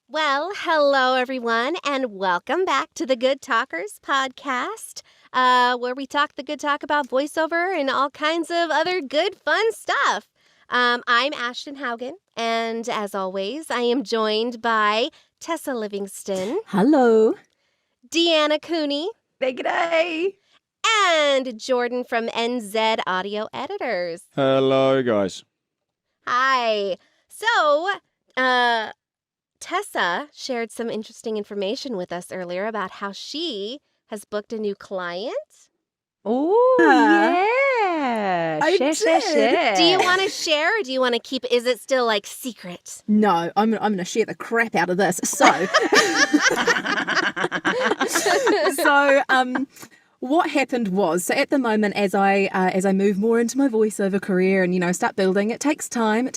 Well, hello, everyone, and welcome back to the Good Talkers podcast, where we talk the good talk about voiceover and all kinds of other good, fun stuff. I'm Ashton Haugen, and as always, I am joined by Tessa Livingston. Hello. Deanna Cooney. G'day. And Jordan from NZ Audio Editors. Hello, guys. Hi. So, Tessa shared some interesting information with us earlier about how she has booked a new client. Oh, yeah. I Share. Do you want to share or do you want to keep it? Is it still like secret? No, I'm going to share the crap out of this. What happened was, so at the moment, as I move more into my voiceover career and start building, it takes time.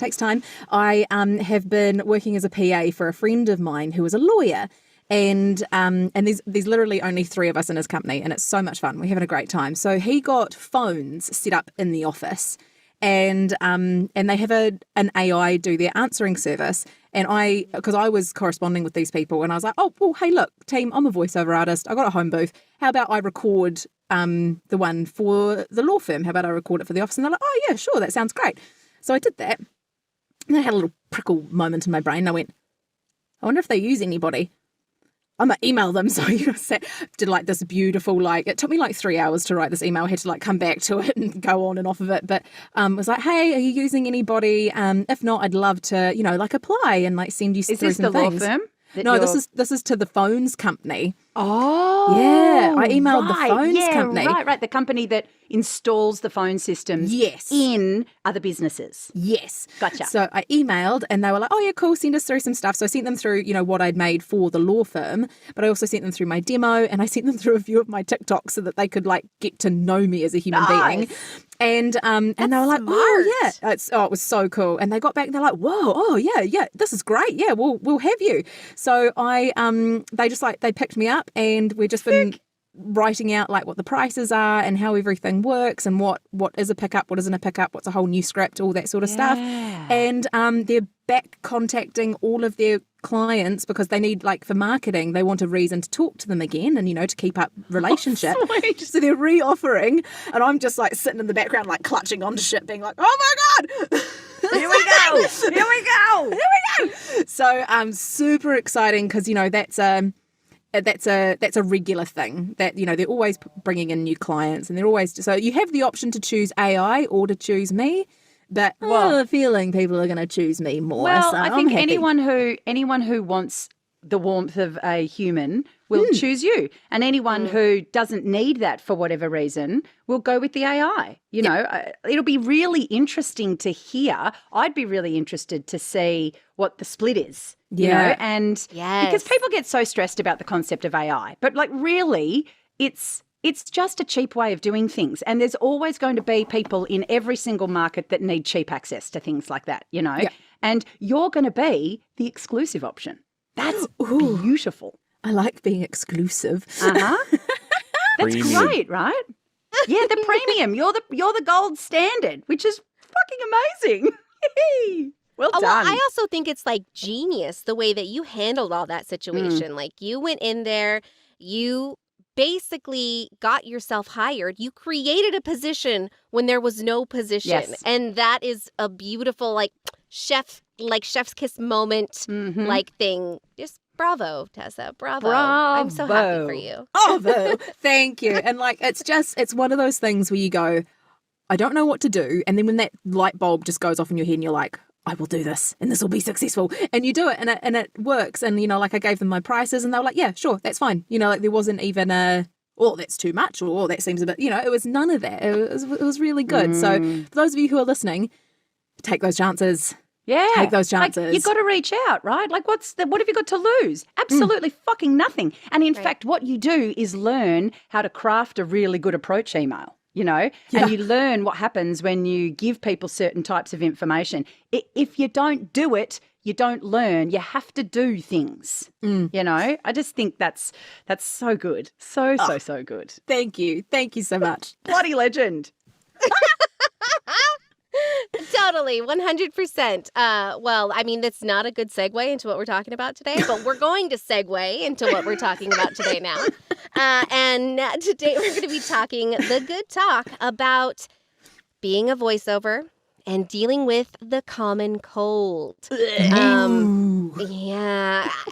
I have been working as a PA for a friend of mine who is a lawyer, and there's literally only 3 of us in his company, and it's so much fun. We're having a great time. So he got phones set up in the office, and they have an AI do their answering service. And because I was corresponding with these people, and I was like, oh, well, hey, look, team, I'm a voiceover artist. I got a home booth. How about I record the one for the law firm? How about I record it for the office? And they're like, oh, yeah, sure, that sounds great. So I did that. And I had a little prickle moment in my brain. I went, I wonder if they use anybody. I'm going to email them. So did like this beautiful, it took me like 3 hours to write this email. I had to come back to it and go on and off of it. But was like, hey, are you using anybody? If not, I'd love to, apply and send you through some things. Is this the law firm? No, this is to the phones company. Oh. Yeah, I emailed the phones company. Right. The company that installs the phone systems in other businesses. Yes. Gotcha. So I emailed and they were like, oh, yeah, cool, send us through some stuff. So I sent them through, what I'd made for the law firm, but I also sent them through my demo and I sent them through a few of my TikToks so that they could get to know me as a human being. And they were like, smart. oh, yeah. It was so cool. And they got back and they're like, whoa, oh, yeah, this is great. Yeah, we'll have you. So they picked me up and we've just been writing out what the prices are and how everything works and what is a pickup, what isn't a pickup, what's a whole new script, all that sort of stuff. And they're back contacting all of their clients because they need, for marketing, they want a reason to talk to them again and, to keep up relationship. Oh, so they're re-offering and I'm just sitting in the background clutching onto shit being like, oh my God! Here we go. So super exciting because, that's a regular thing that, they're always bringing in new clients and they're always, so you have the option to choose AI or to choose me, but I have a feeling people are going to choose me more. Well, so I think I'm happy. anyone who wants the warmth of a human will choose you. And anyone who doesn't need that for whatever reason will go with the AI. It'll be really interesting to hear. I'd be really interested to see what the split is. And because people get so stressed about the concept of AI, but really it's just a cheap way of doing things. And there's always going to be people in every single market that need cheap access to things like that, and you're going to be the exclusive option. That's beautiful. I like being exclusive. That's Premium. great, right? Yeah, the premium. You're the gold standard, which is fucking amazing. Well done. Well, I also think it's genius the way that you handled all that situation. You went in there, you basically got yourself hired. You created a position when there was no position. Yes. And that is a beautiful chef's kiss moment thing. Just bravo, Tessa. Bravo. I'm so happy for you. Bravo. Thank you. And it's one of those things where you go, I don't know what to do. And then when that light bulb just goes off in your head and you're like, I will do this and this will be successful. And you do it and it works. And, I gave them my prices and they were like, yeah, sure, that's fine. There wasn't even oh, that's too much or that seems a bit, it was none of that. It was really good. So for those of you who are listening, take those chances. Yeah. Take those chances. You've got to reach out, right? What have you got to lose? Absolutely fucking nothing. And in fact, what you do is learn how to craft a really good approach email. And you learn what happens when you give people certain types of information. If you don't do it, you don't learn. You have to do things. I just think that's so good. So good. Thank you. Thank you so much. Bloody legend. Totally, 100%. Well, I mean, that's not a good segue into what we're talking about today, but we're going to segue into what we're talking about today now. And today we're going to be talking the good talk about being a voiceover and dealing with the common cold. Yeah,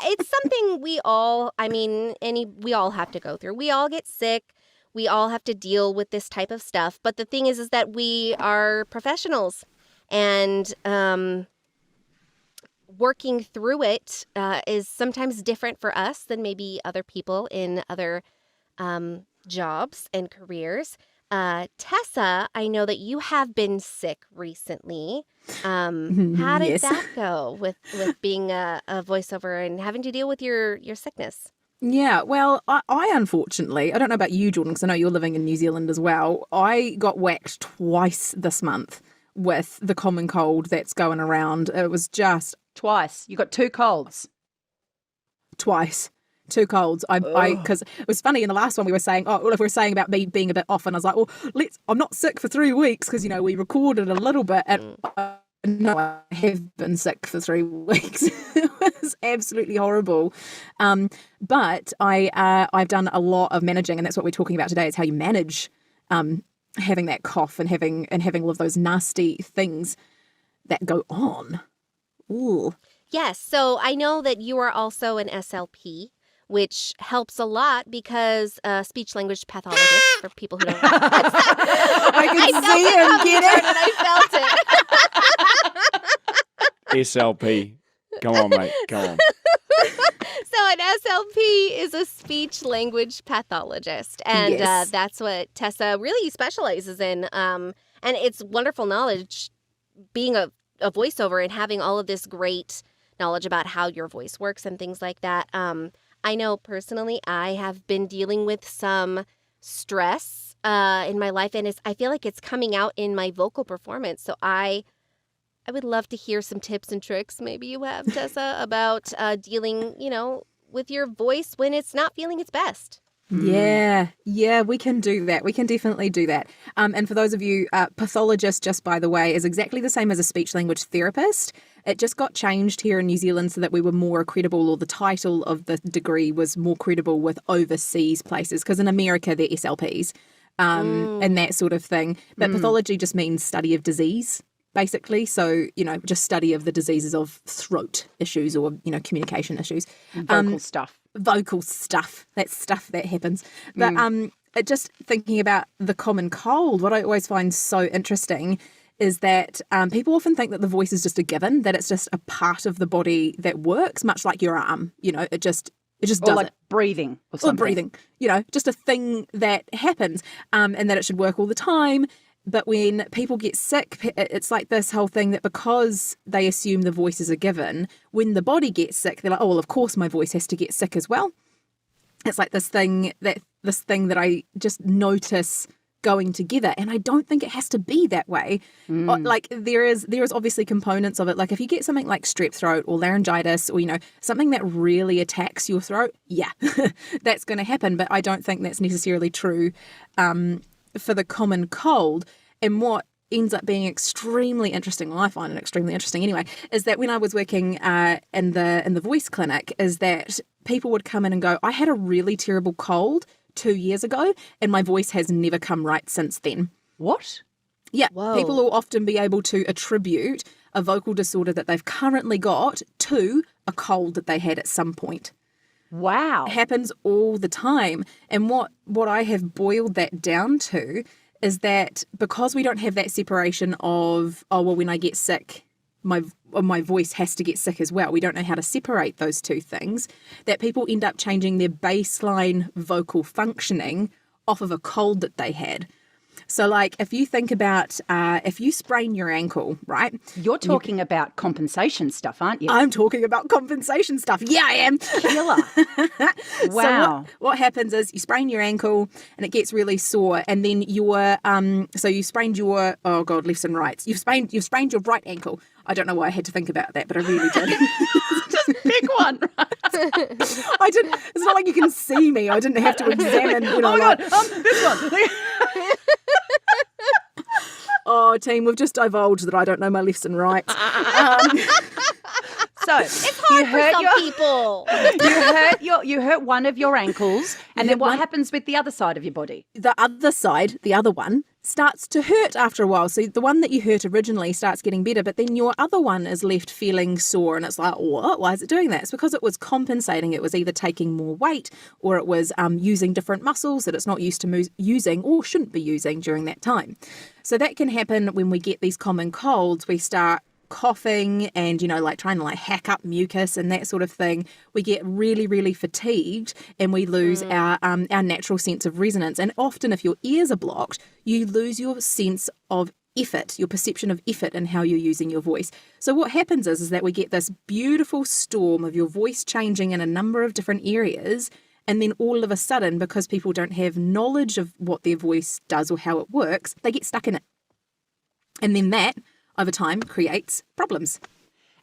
it's something we all have to go through. We all get sick. We all have to deal with this type of stuff. But the thing is that we are professionals, and working through it is sometimes different for us than maybe other people in other jobs and careers. Tessa, I know that you have been sick recently. How did Yes. that go with being a voiceover and having to deal with your sickness? Yeah, well, I unfortunately, I don't know about you, Jordan, because I know you're living in New Zealand as well. I got whacked twice this month with the common cold that's going around. It was just Twice. You got 2 colds. twice. 2 colds. Because it was funny in the last one we were saying, if we were saying about me being a bit off, and I was like, well, I'm not sick for 3 weeks because, we recorded a little bit. And no, I have been sick for 3 weeks. It was absolutely horrible. But I've done a lot of managing, and that's what we're talking about today, is how you manage having that cough and having all of those nasty things that go on. Ooh. Yes. So I know that you are also an SLP, which helps a lot because speech language pathologist, for people who don't I can see him get it. I felt it. SLP. Come on, mate. Come on. So an SLP is a speech language pathologist, and Yes. that's what Tessa really specializes in. And it's wonderful knowledge being a voiceover and having all of this great knowledge about how your voice works and things like that. I know personally I have been dealing with some stress in my life, and I feel like it's coming out in my vocal performance. So I would love to hear some tips and tricks maybe you have, Tessa, about dealing, with your voice when it's not feeling its best. Yeah, we can do that. We can definitely do that. And for those of you, pathologist, just by the way, is exactly the same as a speech language therapist. It just got changed here in New Zealand so that we were more credible, or the title of the degree was more credible with overseas places, because in America they're SLPs and that sort of thing. But pathology just means study of disease, basically. So, just study of the diseases of throat issues or, communication issues. Vocal stuff. That's stuff that happens. But just thinking about the common cold, what I always find so interesting is that people often think that the voice is just a given, that it's just a part of the body that works, much like your arm. It just does Or like it. breathing or Or something. breathing, just a thing that happens, and that it should work all the time. But when people get sick, it's like this whole thing that because they assume the voice is a given, when the body gets sick, they're like, oh, well, of course my voice has to get sick as well. It's like this thing that I just notice going together, and I don't think it has to be that way. Like there is obviously components of it. Like if you get something like strep throat or laryngitis, or something that really attacks your throat, yeah, that's going to happen. But I don't think that's necessarily true for the common cold. And what ends up being extremely interesting, well, I find it extremely interesting anyway, is that when I was working in the voice clinic, is that people would come in and go, I had a really terrible cold 2 years ago and my voice has never come right since then. What? Yeah, Whoa. people will often be able to attribute a vocal disorder that they've currently got to a cold that they had at some point. Wow. It happens all the time. And what I have boiled that down to is that because we don't have that separation of, oh, well, when I get sick, my voice has to get sick as well. We don't know how to separate those two things, that people end up changing their baseline vocal functioning off of a cold that they had. So like if you think about if you sprain your ankle, right? You're talking about compensation stuff, aren't you? I'm talking about compensation stuff. Yeah, I am. Killer. Wow. So what happens is you sprain your ankle and it gets really sore, and then so you sprained your lefts and rights. You've sprained your right ankle. I don't know why I had to think about that, but I really did. Just pick one. I didn't. It's not like you can see me. I didn't have to examine. Oh my God, this one. Oh, team, we've just divulged that I don't know my lefts and rights. So It's hard for some people. you hurt one of your ankles, and then what happens with the other side of your body? The other side, the other one, starts to hurt after a while. So the one that you hurt originally starts getting better, but then your other one is left feeling sore, and it's like, what? Why is it doing that? It's because it was compensating. It was either taking more weight, or it was using different muscles that it's not used to using or shouldn't be using during that time. So that can happen when we get these common colds. We start coughing and, like trying to hack up mucus and that sort of thing. We get really, really fatigued and we lose our natural sense of resonance. And often if your ears are blocked, you lose your sense of effort, your perception of effort in how you're using your voice. So what happens is that we get this beautiful storm of your voice changing in a number of different areas. And then all of a sudden, because people don't have knowledge of what their voice does or how it works, they get stuck in it. And then that over time creates problems.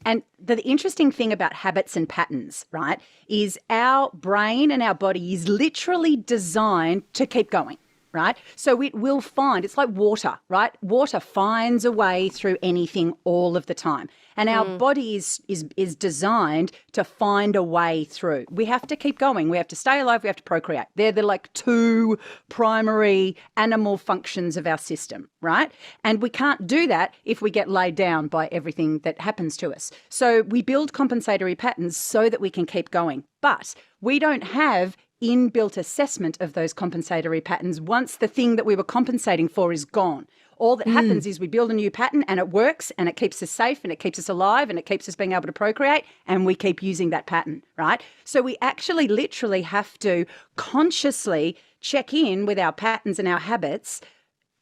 And the interesting thing about habits and patterns, right, is our brain and our body is literally designed to keep going, right? So it will find, it's like water, right? Water finds a way through anything all of the time. And our body is designed to find a way through. We have to keep going. We have to stay alive. We have to procreate. They're the two primary animal functions of our system, right? And we can't do that if we get laid down by everything that happens to us. So we build compensatory patterns so that we can keep going. But we don't have inbuilt assessment of those compensatory patterns once the thing that we were compensating for is gone. All that happens is we build a new pattern and it works and it keeps us safe and it keeps us alive and it keeps us being able to procreate, and we keep using that pattern, right? So we actually literally have to consciously check in with our patterns and our habits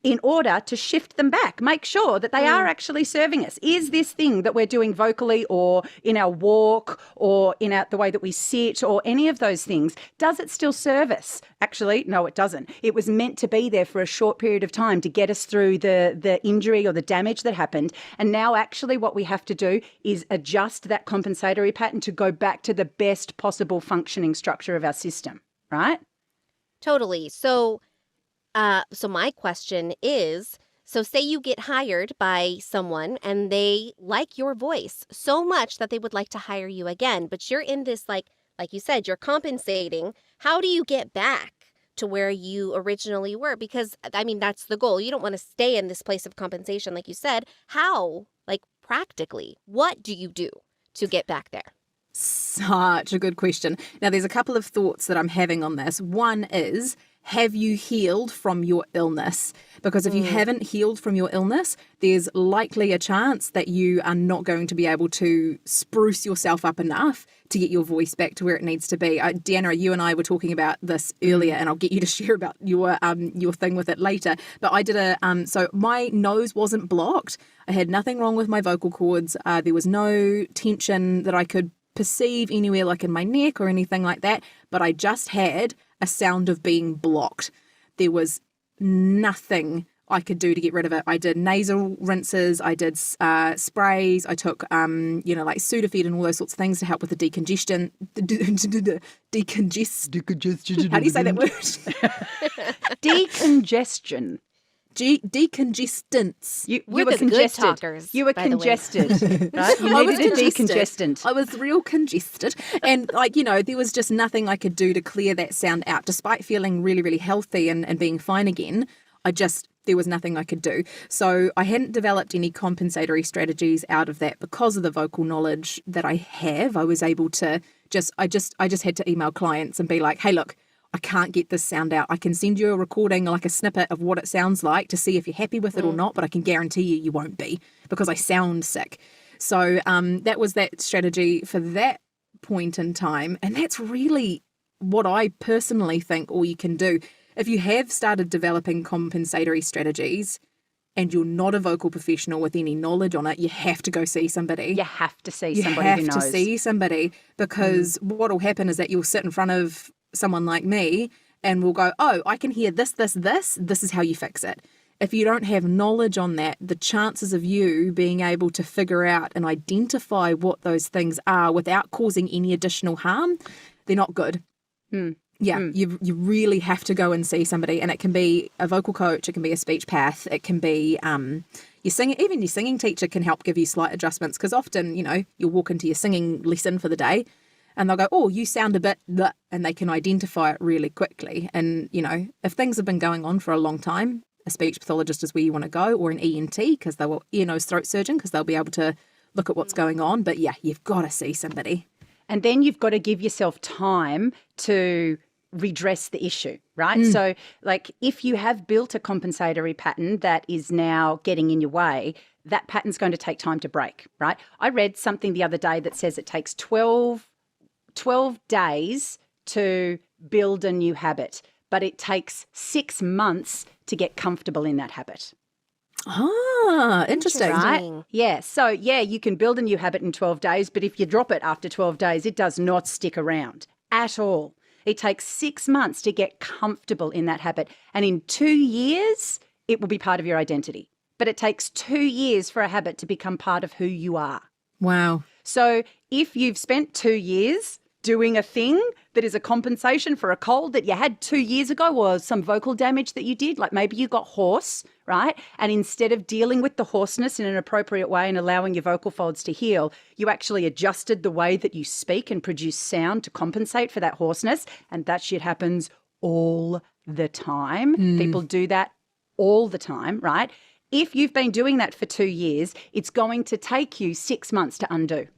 in order to shift them back, make sure that they are actually serving us. Is this thing that we're doing vocally or in our walk or in the way that we sit or any of those things, does it still serve us? Actually, no, it doesn't. It was meant to be there for a short period of time to get us through the injury or the damage that happened. And now actually what we have to do is adjust that compensatory pattern to go back to the best possible functioning structure of our system, right? Totally. So my question is, so say you get hired by someone and they like your voice so much that they would like to hire you again, but you're in this, like you said, you're compensating. How do you get back to where you originally were? Because, that's the goal. You don't want to stay in this place of compensation, like you said. How, practically, what do you do to get back there? Such a good question. Now, there's a couple of thoughts that I'm having on this. One is, have you healed from your illness? Because if you haven't healed from your illness, there's likely a chance that you are not going to be able to spruce yourself up enough to get your voice back to where it needs to be. Deanna, you and I were talking about this earlier, and I'll get you to share about your thing with it later. But I did so my nose wasn't blocked. I had nothing wrong with my vocal cords. There was no tension that I could perceive anywhere like in my neck or anything like that. But I just had a sound of being blocked. There was nothing I could do to get rid of it. I did nasal rinses, I did sprays, I took Sudafed and all those sorts of things to help with the decongestion. Decongestion. How do you say that word? Decongestion. Decongestants. You We're were the good congested. talkers, You were by the way. congested, right? You needed a decongestant. I was real congested. And there was just nothing I could do to clear that sound out. Despite feeling really, really healthy and being fine again, there was nothing I could do. So I hadn't developed any compensatory strategies out of that because of the vocal knowledge that I have. I was able to I just had to email clients and be like, hey, look, I can't get this sound out. I can send you a recording, like a snippet of what it sounds like to see if you're happy with it or not, but I can guarantee you won't be because I sound sick. So that was that strategy for that point in time. And that's really what I personally think all you can do. If you have started developing compensatory strategies and you're not a vocal professional with any knowledge on it, you have to go see somebody. You have to see somebody who knows. You have to see somebody because what will happen is that you'll sit in front of someone like me and we'll go, oh, I can hear this. This is how you fix it. If you don't have knowledge on that, the chances of you being able to figure out and identify what those things are without causing any additional harm, they're not good. Yeah, you really have to go and see somebody, and it can be a vocal coach, it can be a speech path, it can be your singing. Even your singing teacher can help give you slight adjustments, because often, you'll walk into your singing lesson for the day, and they'll go, "Oh, you sound a bit," bleh," and they can identify it really quickly. And if things have been going on for a long time, a speech pathologist is where you want to go, or an ENT, because they will ear, nose, throat surgeon, because they'll be able to look at what's going on. But yeah, you've got to see somebody. And then you've got to give yourself time to redress the issue, right? So like if you have built a compensatory pattern that is now getting in your way, that pattern's going to take time to break, right? I read something the other day that says it takes 12 days to build a new habit, but it takes 6 months to get comfortable in that habit. Ah, interesting. Right? Yeah. So, yeah, you can build a new habit in 12 days, but if you drop it after 12 days, it does not stick around at all. It takes 6 months to get comfortable in that habit. And in 2 years, it will be part of your identity. But it takes 2 years for a habit to become part of who you are. Wow. So if you've spent 2 years doing a thing that is a compensation for a cold that you had 2 years ago, or some vocal damage that you did, like maybe you got hoarse, right? And instead of dealing with the hoarseness in an appropriate way and allowing your vocal folds to heal, you actually adjusted the way that you speak and produce sound to compensate for that hoarseness. And that shit happens all the time. People do that all the time, right? If you've been doing that for 2 years, it's going to take you 6 months to undo.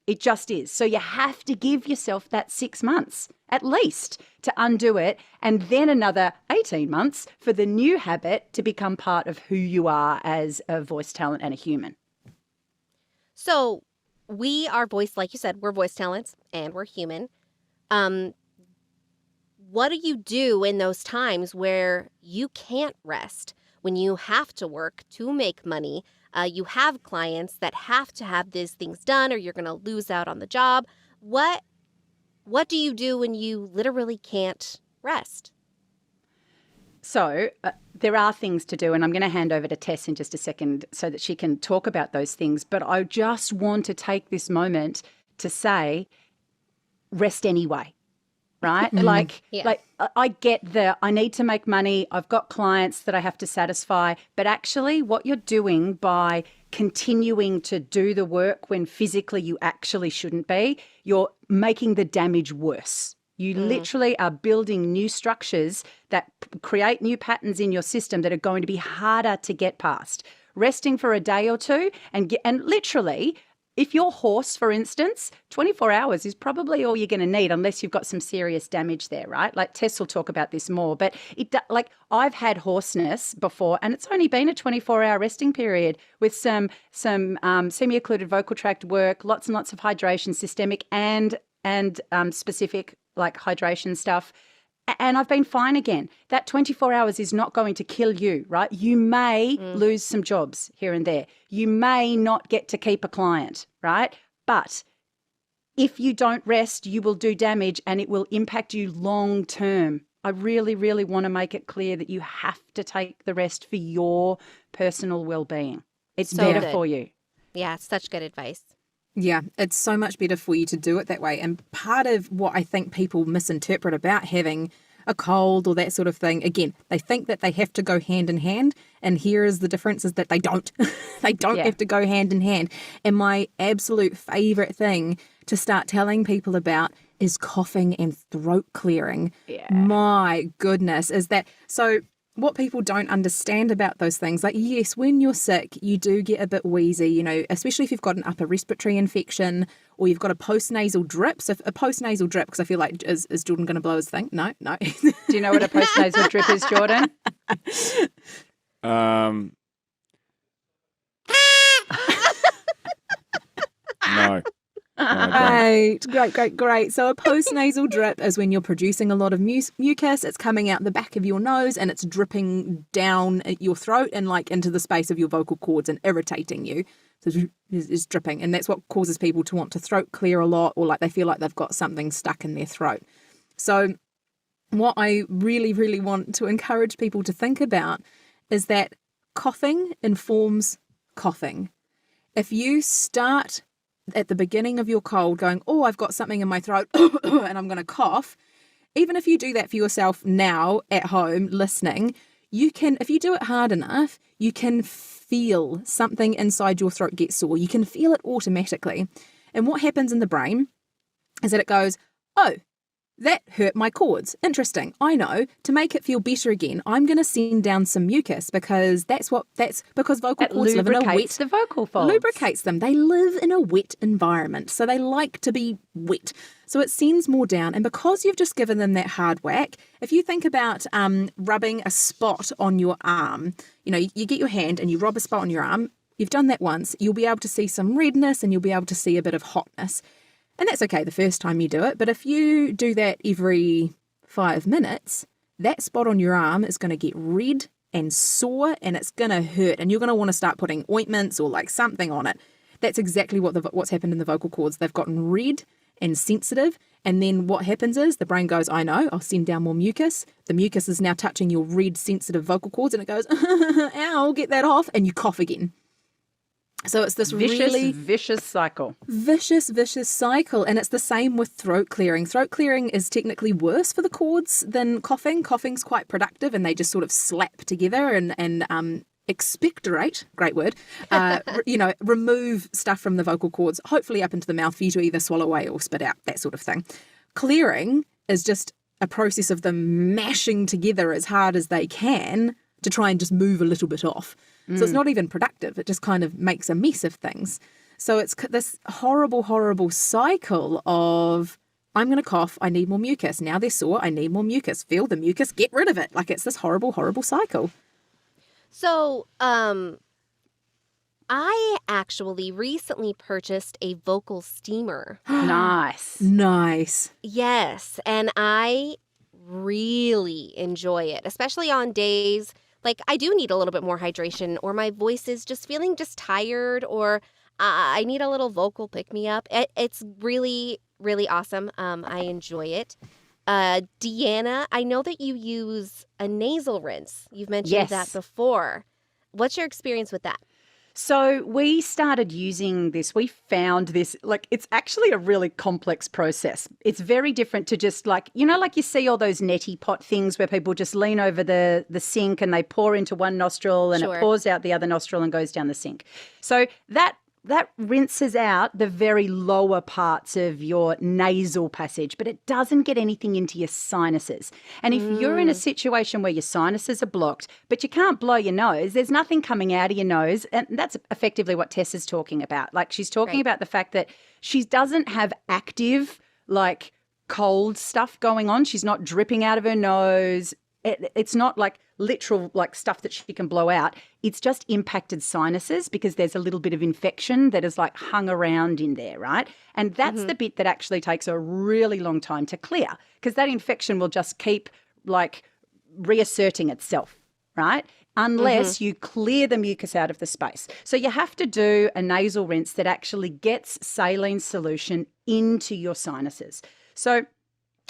It just is. So you have to give yourself that 6 months at least to undo it, and then another 18 months for the new habit to become part of who you are as a voice talent and a human. So we are voice, like you said, we're voice talents and we're human. What do you do in those times where you can't rest, when you have to work to make money? You have clients that have to have these things done, or you're going to lose out on the job. What do you do when you literally can't rest? So there are things to do, and I'm going to hand over to Tess in just a second so that she can talk about those things. But I just want to take this moment to say, rest anyway. Right? Like I get I need to make money. I've got clients that I have to satisfy. But actually what you're doing by continuing to do the work when physically you actually shouldn't be, you're making the damage worse. You literally are building new structures that create new patterns in your system that are going to be harder to get past. Resting for a day or two and literally, if you're hoarse, for instance, 24 hours is probably all you're going to need, unless you've got some serious damage there, right? Like Tess will talk about this more, but I've had hoarseness before, and it's only been a 24-hour resting period with some semi-occluded vocal tract work, lots and lots of hydration, systemic and specific like hydration stuff. And I've been fine again. That 24 hours is not going to kill you, right? You may lose some jobs here and there. You may not get to keep a client, right? But if you don't rest, you will do damage and it will impact you long term. I really, really want to make it clear that you have to take the rest for your personal well-being. It's So better good. for you. Yeah, such good advice. Yeah, it's so much better for you to do it that way. And part of what I think people misinterpret about having a cold or that sort of thing, again, they think that they have to go hand in hand. And here is the difference, is that they don't. They don't have to go hand in hand. And my absolute favourite thing to start telling people about is coughing and throat clearing. Yeah. My goodness, is that so? What people don't understand about those things, like, yes, when you're sick, you do get a bit wheezy, especially if you've got an upper respiratory infection or you've got a postnasal drip. So a postnasal drip, because I feel like, is Jordan going to blow his thing? No. Do you know what a postnasal drip is, Jordan? No. No, I Great. So a postnasal drip is when you're producing a lot of mucus. It's coming out the back of your nose and it's dripping down your throat and like into the space of your vocal cords and irritating you. So it's dripping, and that's what causes people to want to throat clear a lot, or like they feel like they've got something stuck in their throat. So what I really, really want to encourage people to think about is that coughing informs coughing. If you start at the beginning of your cold going, oh, I've got something in my throat and I'm going to cough, even if you do that for yourself now at home listening, you can, if you do it hard enough, you can feel something inside your throat get sore. You can feel it automatically. And what happens in the brain is that it goes, oh, that hurt my cords. Interesting. I know. To make it feel better again, I'm going to send down some mucus because that's because vocal cords live in a wet. The vocal folds. Lubricates them. They live in a wet environment, so they like to be wet. So it sends more down. And because you've just given them that hard whack, if you think about rubbing a spot on your arm, you get your hand and you rub a spot on your arm. You've done that once. You'll be able to see some redness and you'll be able to see a bit of hotness. And that's okay the first time you do it, but if you do that every 5 minutes, that spot on your arm is going to get red and sore and it's going to hurt and you're going to want to start putting ointments or like something on it. That's exactly what's happened in the vocal cords. They've gotten red and sensitive, and then what happens is the brain goes, I know, I'll send down more mucus. The mucus is now touching your red sensitive vocal cords and it goes, ow, get that off, and you cough again. So it's this vicious cycle. Vicious cycle. And it's the same with throat clearing. Throat clearing is technically worse for the cords than coughing. Coughing's quite productive and they just sort of slap together and expectorate, great word, remove stuff from the vocal cords, hopefully up into the mouth for you to either swallow away or spit out, that sort of thing. Clearing is just a process of them mashing together as hard as they can to try and just move a little bit off. So it's not even productive. It just kind of makes a mess of things. So it's this horrible, horrible cycle of, I'm going to cough, I need more mucus. Now they're sore, I need more mucus. Feel the mucus, get rid of it. Like it's this horrible, horrible cycle. So, I actually recently purchased a vocal steamer. Nice. Yes, and I really enjoy it, especially on days like I do need a little bit more hydration or my voice is just feeling just tired or I need a little vocal pick-me-up. It's really, really awesome. I enjoy it. Deanna, I know that you use a nasal rinse. You've mentioned that before. What's your experience with that? So we started using this. We found this, it's actually a really complex process. It's very different to just like you see all those neti pot things where people just lean over the sink and they pour into one nostril and it pours out the other nostril and goes down the sink. So that rinses out the very lower parts of your nasal passage, but it doesn't get anything into your sinuses. And if you're in a situation where your sinuses are blocked, but you can't blow your nose, there's nothing coming out of your nose. And that's effectively what Tess is talking about. Like she's talking about the fact that she doesn't have active, cold stuff going on. She's not dripping out of her nose. It's not like literal stuff that she can blow out. It's just impacted sinuses because there's a little bit of infection that is hung around in there, right? And that's the bit that actually takes a really long time to clear because that infection will just keep reasserting itself, right? Unless you clear the mucus out of the space. So you have to do a nasal rinse that actually gets saline solution into your sinuses. So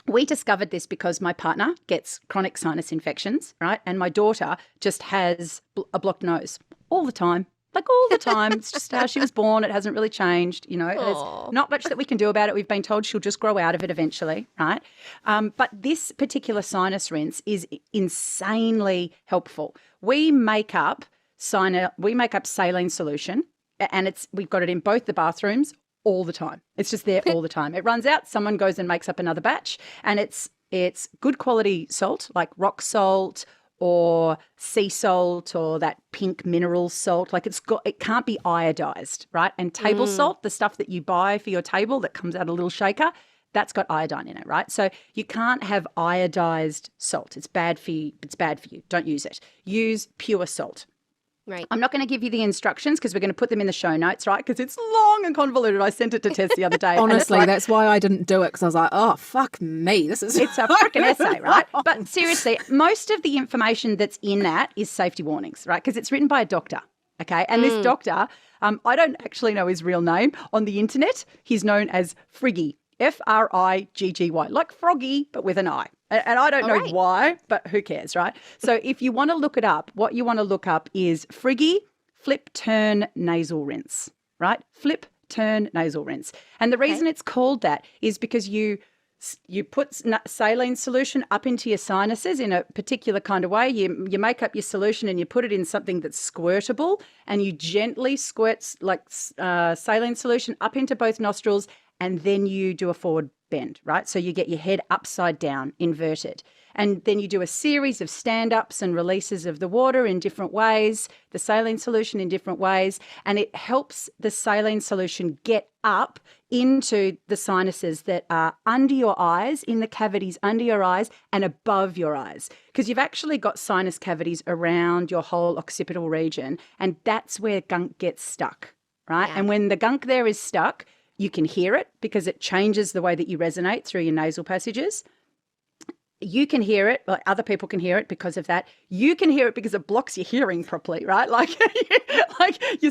we discovered this because my partner gets chronic sinus infections, right? And my daughter just has a blocked nose all the time. All the time. It's just how she was born. It hasn't really changed. There's not much that we can do about it. We've been told she'll just grow out of it eventually, right? But this particular sinus rinse is insanely helpful. We make up saline solution, and we've got it in both the bathrooms all the time. It's just there all the time. It runs out, someone goes and makes up another batch, and it's good quality salt, like rock salt or sea salt or that pink mineral salt. It can't be iodized, right? And table salt, the stuff that you buy for your table that comes out a little shaker, that's got iodine in it, right? So you can't have iodized salt. It's bad for you. Don't use it. Use pure salt. Right. I'm not going to give you the instructions because we're going to put them in the show notes, right? Because it's long and convoluted. I sent it to Tess the other day. Honestly, that's why I didn't do it because I was like, oh, fuck me. It's a freaking essay, right? But seriously, most of the information that's in that is safety warnings, right? Because it's written by a doctor, okay? And this doctor, I don't actually know his real name. On the internet, he's known as Friggy, Friggy, like Froggy, but with an I. And I don't know why, but who cares, right? So if you want to look it up, what you want to look up is Friggy Flip Turn Nasal Rinse, right? Flip Turn Nasal Rinse. And the reason it's called that is because you You put saline solution up into your sinuses in a particular kind of way. You make up your solution and you put it in something that's squirtable, and you gently squirt like saline solution up into both nostrils, and then you do a forward bend, right? So you get your head upside down, inverted. And then you do a series of stand-ups and releases of the water in different ways, the saline solution in different ways, and it helps the saline solution get up into the sinuses that are under your eyes, in the cavities under your eyes and above your eyes, because you've actually got sinus cavities around your whole occipital region, and that's where gunk gets stuck, right? Yeah. And when the gunk there is stuck, you can hear it because it changes the way that you resonate through your nasal passages. You can hear it, like other people can hear it because of that. You can hear it because it blocks your hearing properly, right? Like the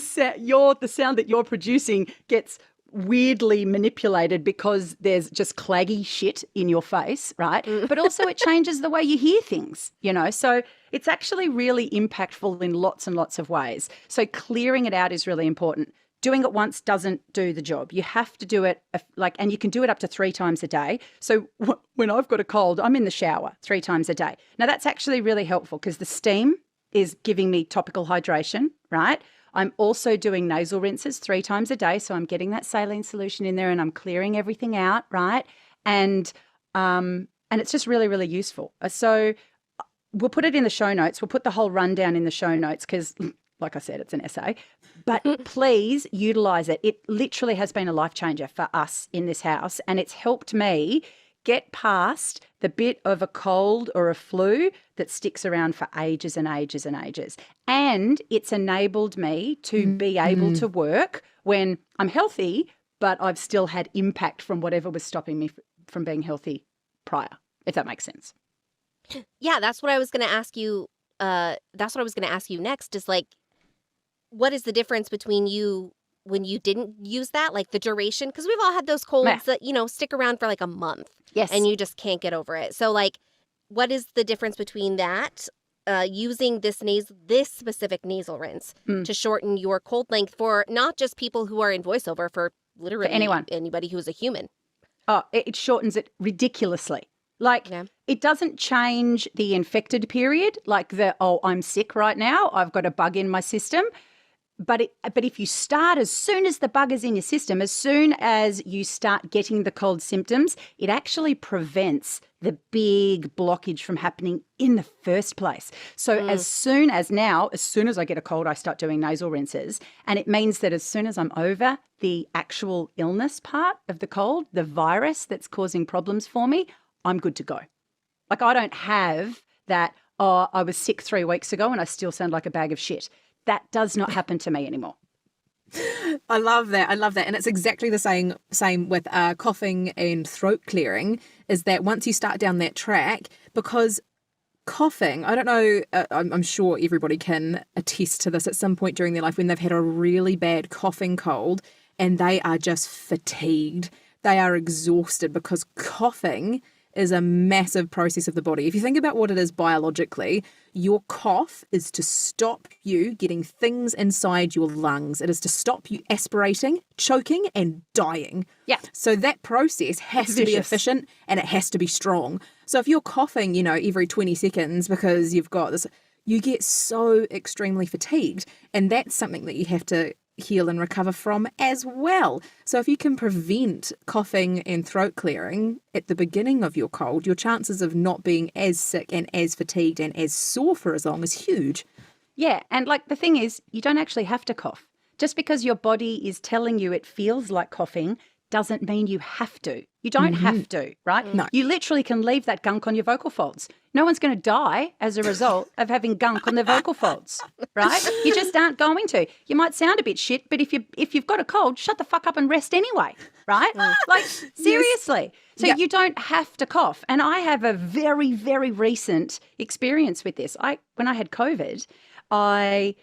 sound that you're producing gets weirdly manipulated because there's just claggy shit in your face, right? But also it changes the way you hear things, So it's actually really impactful in lots and lots of ways. So clearing it out is really important. Doing it once doesn't do the job. You have to do it and you can do it up to 3 times a day. So when I've got a cold, I'm in the shower 3 times a day. Now that's actually really helpful because the steam is giving me topical hydration, right? I'm also doing nasal rinses 3 times a day. So I'm getting that saline solution in there and I'm clearing everything out, right? And it's just really, really useful. So we'll put it in the show notes. We'll put the whole rundown in the show notes because, like I said, it's an essay. But please utilize it. It literally has been a life changer for us in this house, and it's helped me get past the bit of a cold or a flu that sticks around for ages and ages and ages. And it's enabled me to be able to work when I'm healthy, but I've still had impact from whatever was stopping me from being healthy prior, if that makes sense. Yeah, that's what I was going to ask you. That's what I was going to ask you next is like, what is the difference between you when you didn't use that, like the duration? Because we've all had those colds that, stick around for like a month. Yes. And you just can't get over it. So like, what is the difference between that, using this specific nasal rinse to shorten your cold length for not just people who are in voiceover, for literally anybody who is a human? Oh, it shortens it ridiculously. It doesn't change the infected period, like I'm sick right now, I've got a bug in my system. But if you start as soon as the bug is in your system, as soon as you start getting the cold symptoms, it actually prevents the big blockage from happening in the first place. So as soon as I get a cold, I start doing nasal rinses. And it means that as soon as I'm over the actual illness part of the cold, the virus that's causing problems for me, I'm good to go. Like I don't have that, I was sick 3 weeks ago and I still sound like a bag of shit. That does not happen to me anymore. I love that. And it's exactly the same with coughing and throat clearing, is that once you start down that track, because coughing, I don't know, I'm sure everybody can attest to this at some point during their life when they've had a really bad coughing cold and they are just fatigued. They are exhausted because coughing is a massive process of the body. If you think about what it is biologically, your cough is to stop you getting things inside your lungs. It is to stop you aspirating, choking, and dying. Yeah. So that process has to be efficient and it has to be strong. So if you're coughing, every 20 seconds because you've got this, you get so extremely fatigued. And that's something that you have to heal and recover from as well. So if you can prevent coughing and throat clearing at the beginning of your cold, your chances of not being as sick and as fatigued and as sore for as long is huge. Yeah, and the thing is, you don't actually have to cough. Just because your body is telling you it feels like coughing doesn't mean you have to. You don't have to, right? No. You literally can leave that gunk on your vocal folds. No one's going to die as a result of having gunk on their vocal folds, right? You just aren't going to. You might sound a bit shit, but if you've got a cold, shut the fuck up and rest anyway, right? Seriously. So you don't have to cough. And I have a very, very recent experience with this. When I had COVID, I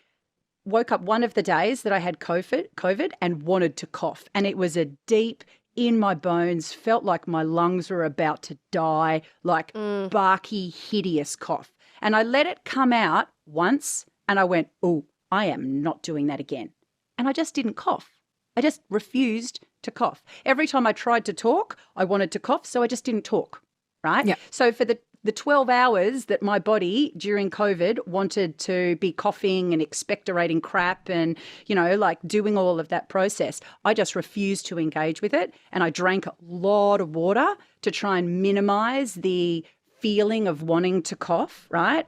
woke up one of the days that I had COVID and wanted to cough. And it was a deep, in my bones, felt like my lungs were about to die, barky, hideous cough. And I let it come out once and I went, oh, I am not doing that again. And I just didn't cough. I just refused to cough. Every time I tried to talk, I wanted to cough, so I just didn't talk, right? Yeah. So for the 12 hours that my body during COVID wanted to be coughing and expectorating crap and, like doing all of that process, I just refused to engage with it. And I drank a lot of water to try and minimize the feeling of wanting to cough, right?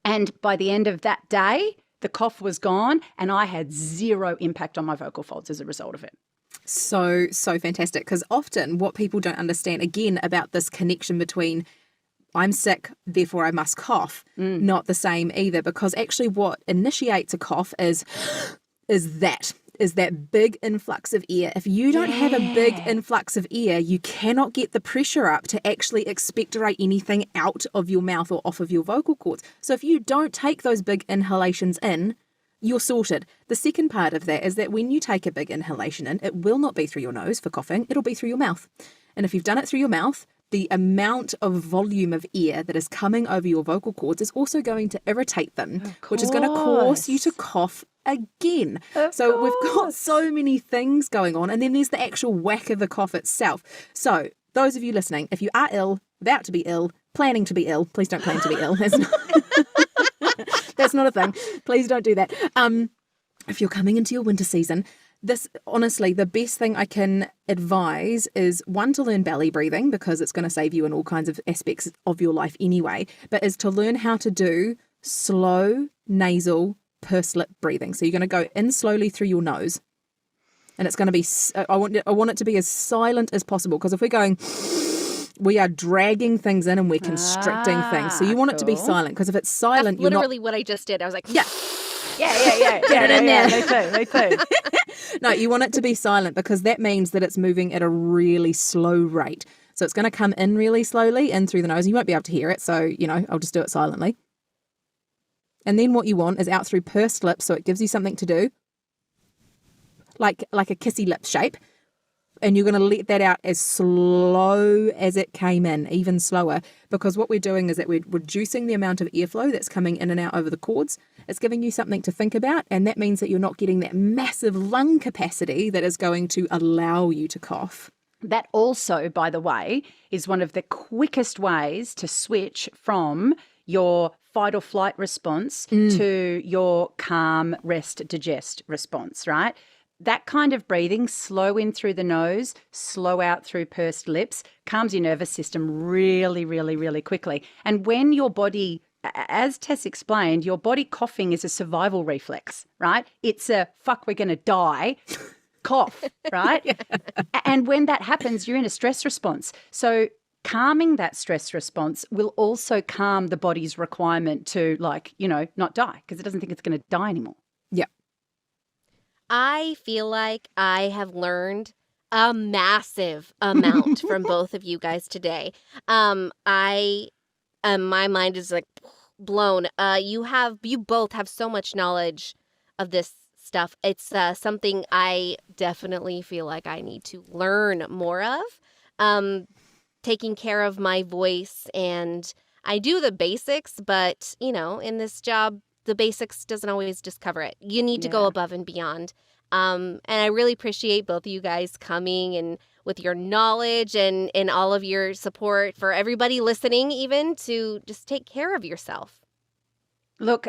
And by the end of that day, the cough was gone and I had zero impact on my vocal folds as a result of it. So fantastic. Because often what people don't understand, again, about this connection between I'm sick, therefore I must cough, not the same either. Because actually what initiates a cough is that big influx of air. If you don't have a big influx of air, you cannot get the pressure up to actually expectorate anything out of your mouth or off of your vocal cords. So if you don't take those big inhalations in, you're sorted. The second part of that is that when you take a big inhalation in, it will not be through your nose for coughing, it'll be through your mouth. And if you've done it through your mouth, the amount of volume of air that is coming over your vocal cords is also going to irritate them, which is going to cause you to cough again. So we've got so many things going on, and then there's the actual whack of the cough itself. So those of you listening, if you are ill, about to be ill, planning to be ill, please don't plan to be ill. That's not a thing. Please don't do that. If you're coming into your winter season, this, honestly, the best thing I can advise is, one, to learn belly breathing, because it's going to save you in all kinds of aspects of your life anyway, but is to learn how to do slow nasal pursed lip breathing. So you're going to go in slowly through your nose, and it's going to be, I want it to be as silent as possible, because if we're going, we are dragging things in and we're constricting things. So you want it to be silent, because if it's silent, That's literally what I just did. I was like, Yeah. Get it in there. Me too. No, you want it to be silent, because that means that it's moving at a really slow rate. So it's going to come in really slowly in through the nose. You won't be able to hear it. So, I'll just do it silently. And then what you want is out through pursed lips. So it gives you something to do, like a kissy lip shape. And you're going to let that out as slow as it came in, even slower, because what we're doing is that we're reducing the amount of airflow that's coming in and out over the cords. It's giving you something to think about, and that means that you're not getting that massive lung capacity that is going to allow you to cough. That also, by the way, is one of the quickest ways to switch from your fight or flight response to your calm, rest, digest response, right? That kind of breathing, slow in through the nose, slow out through pursed lips, calms your nervous system really, really, really quickly. And when your body, as Tess explained, your body coughing is a survival reflex, right? It's a fuck, we're going to die cough, right? And when that happens, you're in a stress response. So calming that stress response will also calm the body's requirement to, not die, because it doesn't think it's going to die anymore. Yeah. I feel like I have learned a massive amount from both of you guys today. My mind is like blown. You both have so much knowledge of this stuff. It's something I definitely feel like I need to learn more of. Taking care of my voice, and I do the basics, but in this job, the basics doesn't always just cover it. You need to go above and beyond. And I really appreciate both of you guys coming and with your knowledge and all of your support for everybody listening, even to just take care of yourself. Look,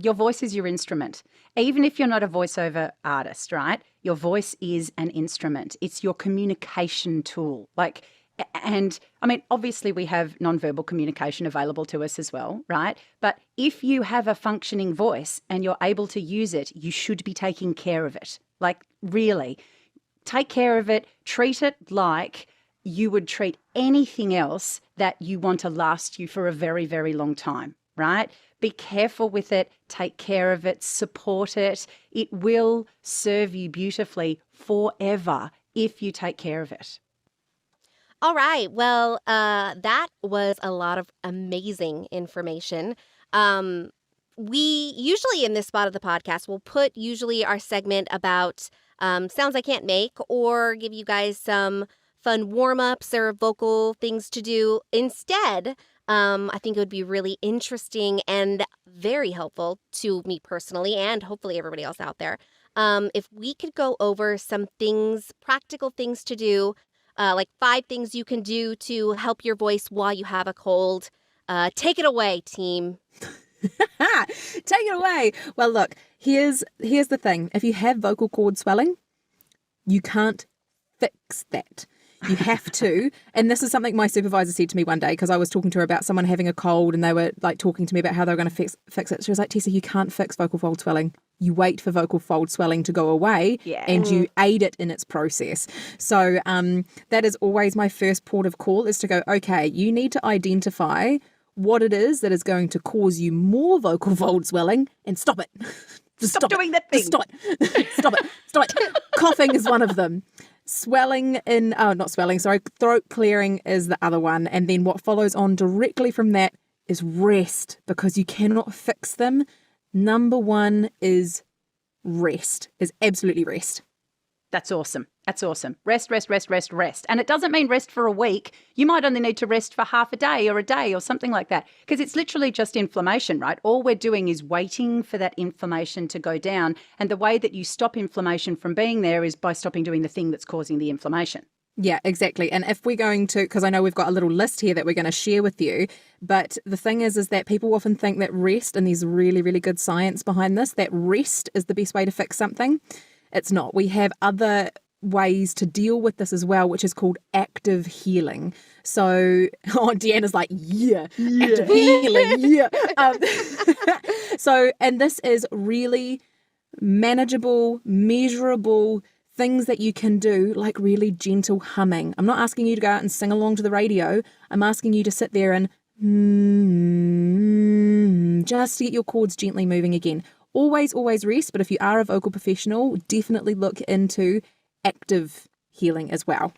your voice is your instrument. Even if you're not a voiceover artist, right? Your voice is an instrument. It's your communication tool. And I mean, obviously we have nonverbal communication available to us as well, right? But if you have a functioning voice and you're able to use it, you should be taking care of it. Really, take care of it, treat it like you would treat anything else that you want to last you for a very, very long time, right? Be careful with it, take care of it, support it. It will serve you beautifully forever if you take care of it. All right. Well, that was a lot of amazing information. We usually in this spot of the podcast will put usually our segment about sounds I can't make, or give you guys some fun warm-ups or vocal things to do. Instead, I think it would be really interesting and very helpful to me personally, and hopefully everybody else out there, if we could go over some things, practical things to do, like 5 things you can do to help your voice while you have a cold. Take it away, team. Take it away. Well, look, here's the thing. If you have vocal cord swelling, you can't fix that. You have to. And this is something my supervisor said to me one day, because I was talking to her about someone having a cold and they were like talking to me about how they were going to fix it. She was like, Tessa, you can't fix vocal fold swelling. You wait for vocal fold swelling to go away and you aid it in its process. So that is always my first port of call, is to go, okay, you need to identify what it is that is going to cause you more vocal fold swelling and stop it. Just Stop doing that thing. Just stop it. Stop it. Stop it. Coughing is one of them. Throat clearing is the other one. And then what follows on directly from that is rest, because you cannot fix them. Number 1 is rest, is absolutely rest. That's awesome. That's awesome. Rest, rest, rest, rest, rest. And it doesn't mean rest for a week. You might only need to rest for half a day or something like that, because it's literally just inflammation, right? All we're doing is waiting for that inflammation to go down. And the way that you stop inflammation from being there is by stopping doing the thing that's causing the inflammation. Yeah, exactly. And if we're going to, because I know we've got a little list here that we're going to share with you, but the thing is that people often think that rest, and there's really, really good science behind this, that rest is the best way to fix something. It's not. We have other ways to deal with this as well, which is called active healing. So, Deanna's like, active healing, and this is really manageable, measurable things that you can do, like really gentle humming. I'm not asking you to go out and sing along to the radio. I'm asking you to sit there and just get your cords gently moving again. Always rest, but if you are a vocal professional, definitely look into active healing as well.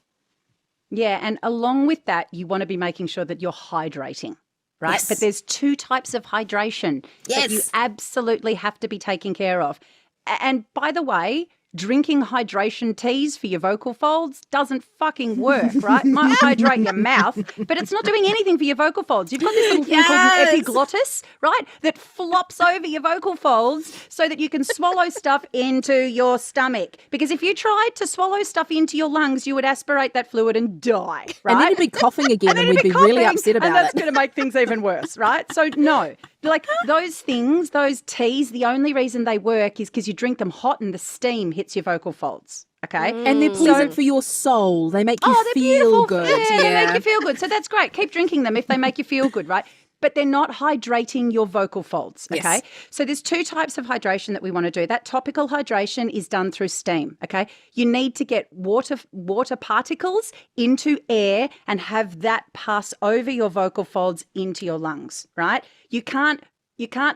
Yeah, and along with that, you want to be making sure that you're hydrating, right? Yes. But there's 2 types of hydration that you absolutely have to be taking care of. And by the way, drinking hydration teas for your vocal folds doesn't fucking work, right? Might hydrate your mouth, but it's not doing anything for your vocal folds. You've got this little thing called epiglottis, right, that flops over your vocal folds so that you can swallow stuff into your stomach. Because if you tried to swallow stuff into your lungs, you would aspirate that fluid and die, right? And then you'd be coughing again and we'd be really upset about it. And that's going to make things even worse, right? So no. Like those things, those teas, the only reason they work is because you drink them hot and the steam hits your vocal folds. Okay. And they're pleasant for your soul. They make you they're feel beautiful. good. Yeah, they make you feel good. So that's great. Keep drinking them if they make you feel good, right? But they're not hydrating your vocal folds, okay? Yes. So there's 2 types of hydration that we want to do. That topical hydration is done through steam, okay? You need to get water particles into air and have that pass over your vocal folds into your lungs, right? You can't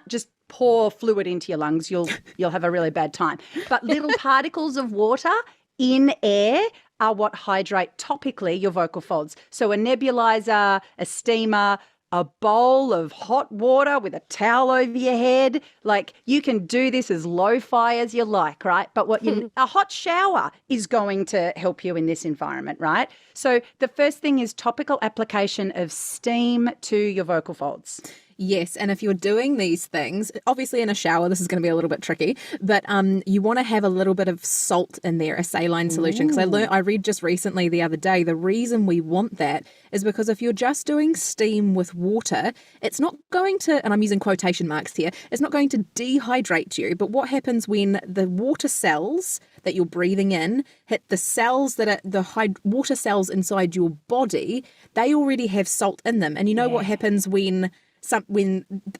just pour fluid into your lungs. You'll have a really bad time. But little particles of water in air are what hydrate topically your vocal folds. So a nebulizer, a steamer, a bowl of hot water with a towel over your head. Like, you can do this as lo-fi as you like, right? But a hot shower is going to help you in this environment, right? So the first thing is topical application of steam to your vocal folds. Yes, and if you're doing these things, obviously in a shower, this is going to be a little bit tricky, but you want to have a little bit of salt in there, a saline solution. Because I read just recently the other day, the reason we want that is because if you're just doing steam with water, it's not going to, and I'm using quotation marks here, it's not going to dehydrate you. But what happens when the water cells that you're breathing in hit the cells that are the water cells inside your body, they already have salt in them. And you know what happens when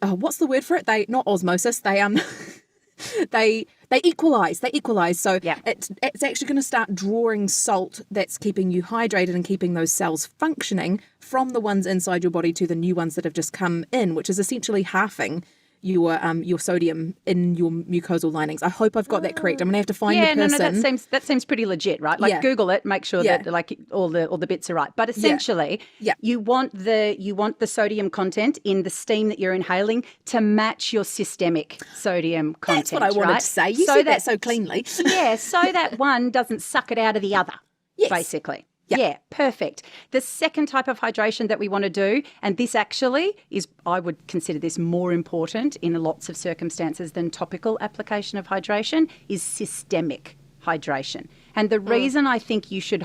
what's the word for it? They, not osmosis, they equalize. So it's actually going to start drawing salt that's keeping you hydrated and keeping those cells functioning from the ones inside your body to the new ones that have just come in, which is essentially halving your sodium in your mucosal linings. I hope I've got that correct. I'm going to have to find the person. No, that seems pretty legit, right? Like Google it, make sure that like all the bits are right. But essentially, you want the sodium content in the steam that you're inhaling to match your systemic sodium content. That's what I wanted to say. You said that so cleanly. So that one doesn't suck it out of the other, basically. Yeah, perfect. The second type of hydration that we want to do, and this actually is, I would consider this more important in lots of circumstances than topical application of hydration, is systemic hydration. And the reason I think you should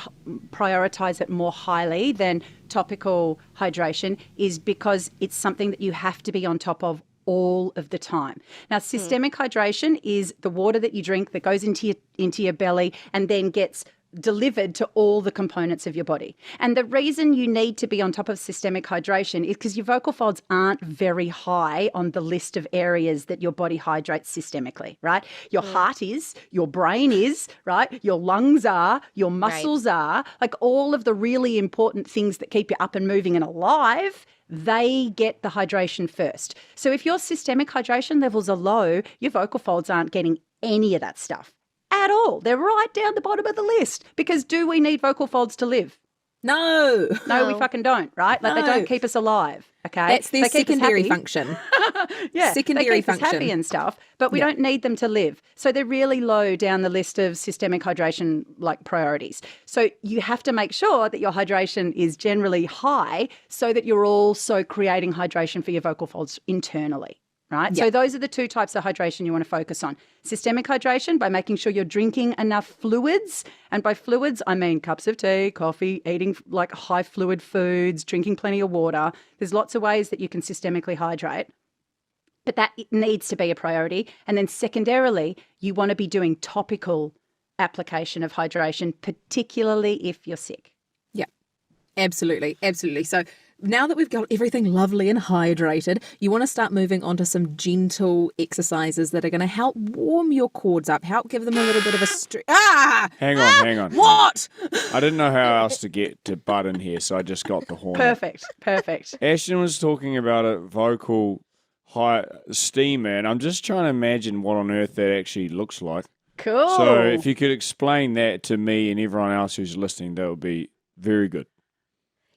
prioritize it more highly than topical hydration is because it's something that you have to be on top of all of the time. Now, systemic hydration is the water that you drink that goes into your belly and then gets delivered to all the components of your body. And the reason you need to be on top of systemic hydration is because your vocal folds aren't very high on the list of areas that your body hydrates systemically, right? Your heart is, your brain is, right? Your lungs are, your muscles are, like all of the really important things that keep you up and moving and alive, they get the hydration first. So if your systemic hydration levels are low, your vocal folds aren't getting any of that stuff at all. They're right down the bottom of the list because do we need vocal folds to live? No. No, we fucking don't, right? Like they don't keep us alive, okay? That's their They keep us secondary happy. function. Yeah, secondary they keep function. us happy and stuff, but we don't need them to live. So they're really low down the list of systemic hydration like priorities. So you have to make sure that your hydration is generally high so that you're also creating hydration for your vocal folds internally. Right. Yeah. So those are the two types of hydration you want to focus on. Systemic hydration by making sure you're drinking enough fluids. And by fluids, I mean cups of tea, coffee, eating like high fluid foods, drinking plenty of water. There's lots of ways that you can systemically hydrate. But that needs to be a priority. And then secondarily, you want to be doing topical application of hydration, particularly if you're sick. Yeah, absolutely. Absolutely. So now that we've got everything lovely and hydrated, you want to start moving on to some gentle exercises that are going to help warm your cords up, help give them a little bit of a Hang on. What? I didn't know how else to get to butt in here, so I just got the horn. Perfect. Ashton was talking about a vocal high steamer, and I'm just trying to imagine what on earth that actually looks like. Cool. So if you could explain that to me and everyone else who's listening, that would be very good.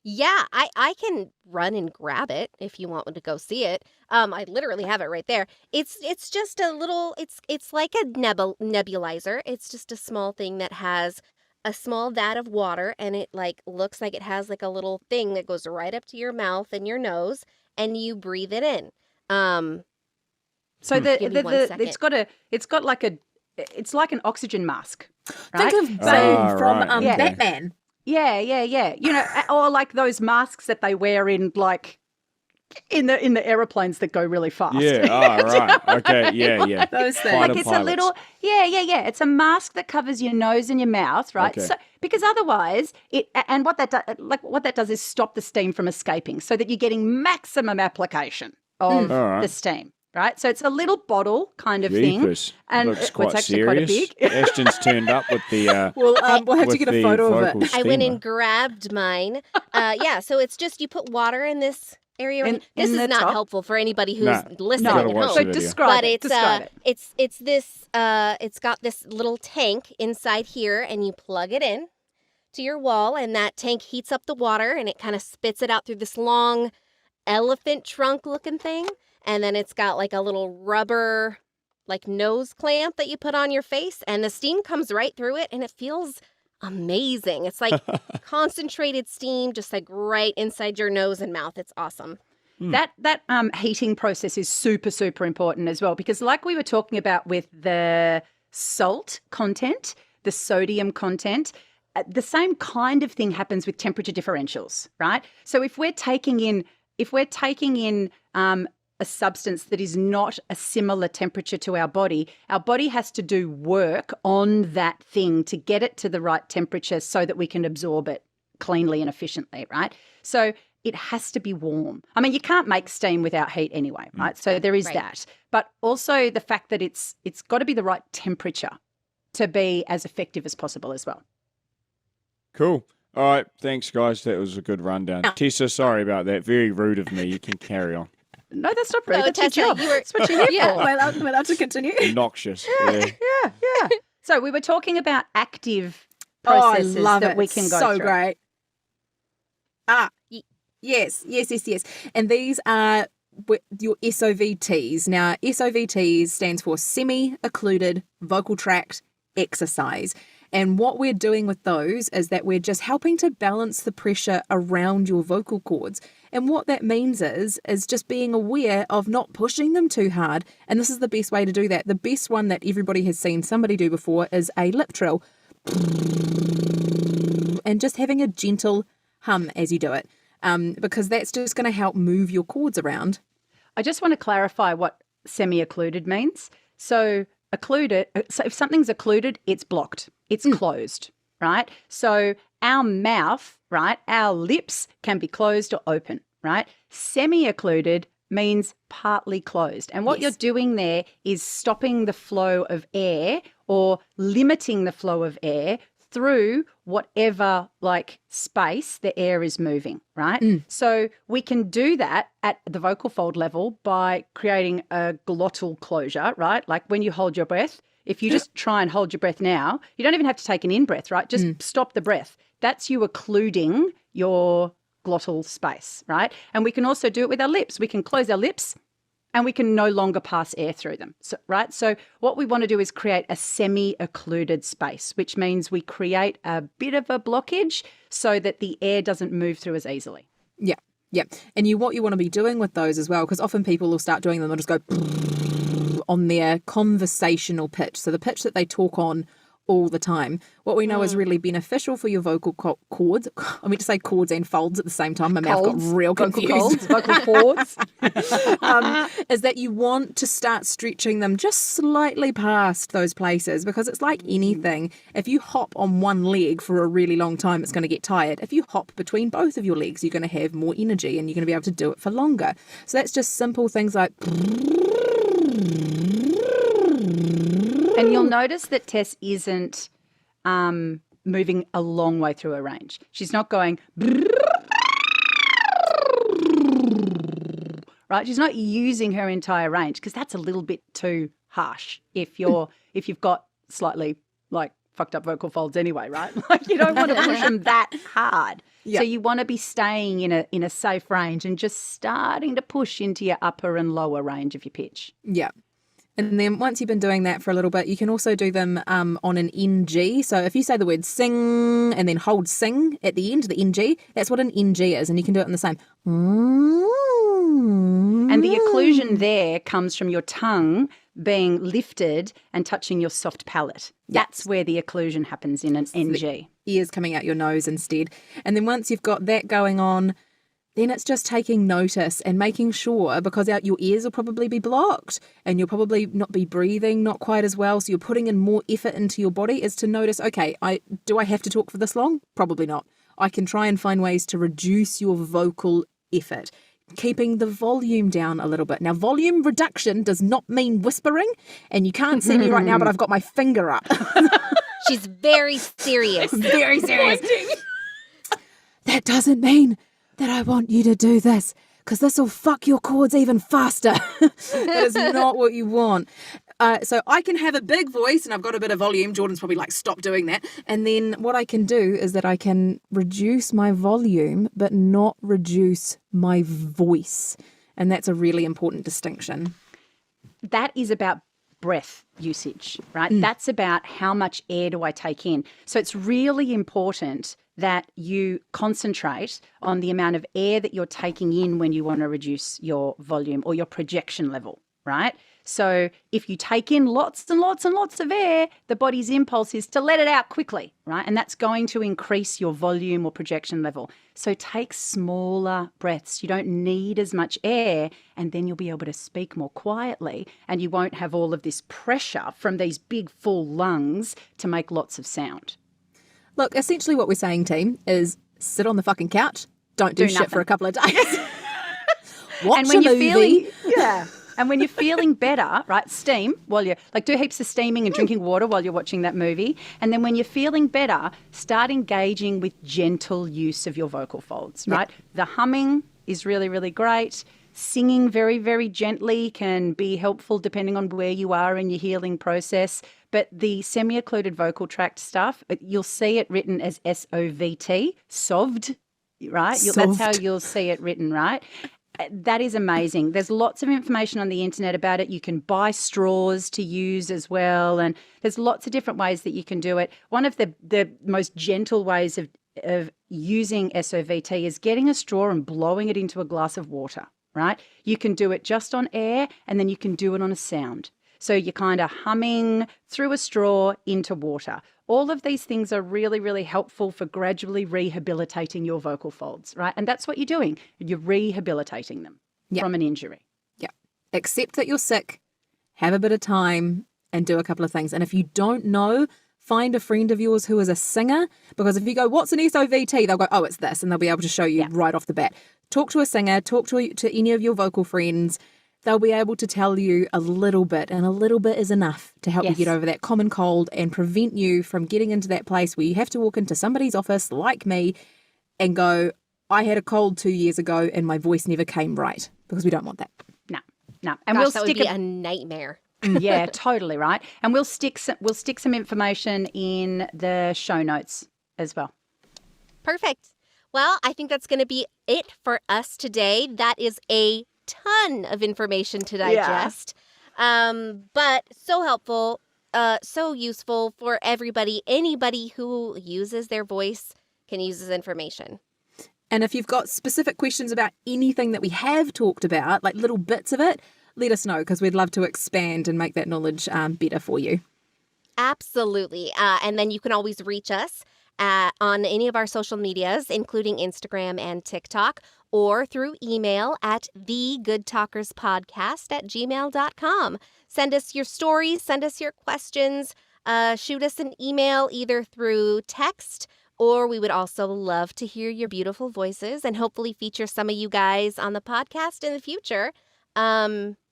Yeah, I can run and grab it if you want to go see it. I literally have it right there. It's just a little. It's like a nebulizer. It's just a small thing that has a small vat of water, and it like looks like it has like a little thing that goes right up to your mouth and your nose, and you breathe it in. So Give me 1 second. it's like an oxygen mask. Right? Think of Bane from right. Batman. Yeah. You know, or like those masks that they wear in like in the aeroplanes that go really fast. Yeah. Right. Okay. Yeah. Those things. Fighter Like it's pilots. a little, yeah. It's a mask that covers your nose and your mouth, right? Okay. So because otherwise, what that does is stop the steam from escaping, so that you're getting maximum application of All right. the steam, right? So it's a little bottle kind of Jeepers. thing, and Looks it's quite actually serious. quite a big. Ashton's turned up with the. We'll have to with get a the photo of vocal it. I went steamer. and grabbed mine. Yeah, so it's just you put water in this area. In This the is not top? helpul for anybody who's No. listening Gotta at watch home. So the video. describe But it. it's Describe it. it's this it's got this little tank inside here, and you plug it in to your wall, and that tank heats up the water, and it kind of spits it out through this long elephant trunk looking thing, and then it's got like a little rubber like nose clamp that you put on your face, and the steam comes right through it, and it feels amazing. It's like concentrated steam just like right inside your nose and mouth. It's awesome. That heating process is super, super important as well, because like we were talking about with the salt content, the sodium content, the same kind of thing happens with temperature differentials, right? So if we're taking in a substance that is not a similar temperature to our body has to do work on that thing to get it to the right temperature so that we can absorb it cleanly and efficiently, right? So it has to be warm. I mean, you can't make steam without heat anyway, right? So there is Right. that. But also the fact that it's got to be the right temperature to be as effective as possible as well. Cool. All right. Thanks, guys. That was a good rundown. Tessa, sorry about that. Very rude of me. You can carry on. No, that's not rude. No, That's your Tessa, job. you were- That's what you're here Yeah. for. We're allowed to continue. Obnoxious. Yeah. Yeah. So we were talking about active Oh, I processes love that it. we can go so through. great. Yes. And these are your SOVTs. Now, SOVTs stands for semi-occluded vocal tract exercise. And what we're doing with those is that we're just helping to balance the pressure around your vocal cords. And what that means is just being aware of not pushing them too hard. And this is the best way to do that. The best one that everybody has seen somebody do before is a lip trill. And just having a gentle hum as you do it, because that's just going to help move your cords around. I just want to clarify what semi-occluded means. So if something's occluded, it's blocked. It's closed, right? So our mouth, right, our lips can be closed or open, right? Semi-occluded means partly closed. And what you're doing there is stopping the flow of air or limiting the flow of air through whatever space the air is moving, right? So we can do that at the vocal fold level by creating a glottal closure, right? Like when you hold your breath, if you just try and hold your breath now, you don't even have to take an in-breath, right? Just stop the breath. That's you occluding your glottal space, right? And we can also do it with our lips. We can close our lips and we can no longer pass air through them, right? So what we want to do is create a semi-occluded space, which means we create a bit of a blockage so that the air doesn't move through as easily. Yeah, yeah. And what you want to be doing with those as well, because often people will start doing them, they'll just go on their conversational pitch, so the pitch that they talk on all the time. What we know is really beneficial for your vocal cords. I meant to say cords and folds at the same time. My mouth got real confused. Vocal cords. Is that you want to start stretching them just slightly past those places, because it's like anything. If you hop on one leg for a really long time, it's going to get tired. If you hop between both of your legs, you're going to have more energy and you're going to be able to do it for longer. So that's just simple things like... And you'll notice that Tess isn't moving a long way through her range. She's not going, right? She's not using her entire range, because that's a little bit too harsh if you've got slightly fucked up vocal folds anyway, right? You don't want to push them that hard. Yeah. So you want to be staying in a safe range and just starting to push into your upper and lower range of your pitch. Yeah. And then once you've been doing that for a little bit, you can also do them on an NG. So if you say the word sing and then hold sing at the end, the NG, that's what an NG is. And you can do it in the same. And the occlusion there comes from your tongue being lifted and touching your soft palate. That's where the occlusion happens in an NG. The ears coming out your nose instead. And then once you've got that going on, then it's just taking notice and making sure, because your ears will probably be blocked and you'll probably not be breathing not quite as well. So you're putting in more effort into your body, is to notice, okay, do I have to talk for this long? Probably not. I can try and find ways to reduce your vocal effort, keeping the volume down a little bit. Now, volume reduction does not mean whispering, and you can't see me right now, but I've got my finger up. She's very serious. Very serious. That doesn't mean that I want you to do this, because this will fuck your cords even faster. That is not what you want. So I can have a big voice and I've got a bit of volume. Jordan's probably like, stop doing that. And then what I can do is that I can reduce my volume, but not reduce my voice. And that's a really important distinction. That is about breath usage, right? That's about how much air do I take in. So it's really important that you concentrate on the amount of air that you're taking in when you want to reduce your volume or your projection level, right? So if you take in lots and lots and lots of air, the body's impulse is to let it out quickly, right? And that's going to increase your volume or projection level. So take smaller breaths. You don't need as much air, and then you'll be able to speak more quietly, and you won't have all of this pressure from these big full lungs to make lots of sound. Look, essentially what we're saying, team, is sit on the fucking couch, don't do shit nothing. for a couple of days. Watch And when a you're movie. And when you're feeling better, right, steam while you're do heaps of steaming and drinking water while you're watching that movie. And then when you're feeling better, start engaging with gentle use of your vocal folds, right? The humming is really, really great. Singing very, very gently can be helpful depending on where you are in your healing process. But the semi-occluded vocal tract stuff, you'll see it written as SOVT, SOVT, right? That's how you'll see it written, right? that is amazing. There's lots of information on the internet about it. You can buy straws to use as well, and there's lots of different ways that you can do it. One of the most gentle ways of using SOVT is getting a straw and blowing it into a glass of water, right? You can do it just on air, and then you can do it on a sound. So you're kind of humming through a straw into water. All of these things are really, really helpful for gradually rehabilitating your vocal folds, right? And that's what you're doing. You're rehabilitating them from an injury. Yeah. Accept that you're sick, have a bit of time, and do a couple of things. And if you don't know, find a friend of yours who is a singer, because if you go, what's an SOVT? They'll go, oh, it's this, and they'll be able to show you right off the bat. Talk to a singer, talk to any of your vocal friends. They'll be able to tell you a little bit, and a little bit is enough to help you get over that common cold and prevent you from getting into that place where you have to walk into somebody's office like me and go, I had a cold 2 years ago and my voice never came right, because we don't want that. No. And Gosh, that would be a nightmare. Yeah, totally right. And we'll stick some information in the show notes as well. Perfect. Well, I think that's going to be it for us today. That is a ton of information to digest, but so helpful, so useful for everybody. Anybody who uses their voice can use this information. And if you've got specific questions about anything that we have talked about, like little bits of it, let us know, because we'd love to expand and make that knowledge better for you. Absolutely. And then you can always reach us on any of our social medias, including Instagram and TikTok, or through email at thegoodtalkerspodcast@gmail.com. Send us your stories, send us your questions, shoot us an email either through text, or we would also love to hear your beautiful voices and hopefully feature some of you guys on the podcast in the future.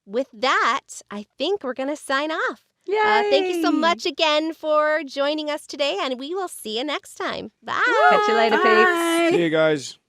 With that, I think we're going to sign off. Thank you so much again for joining us today, and we will see you next time. Bye. Catch you later, peeps. See you guys.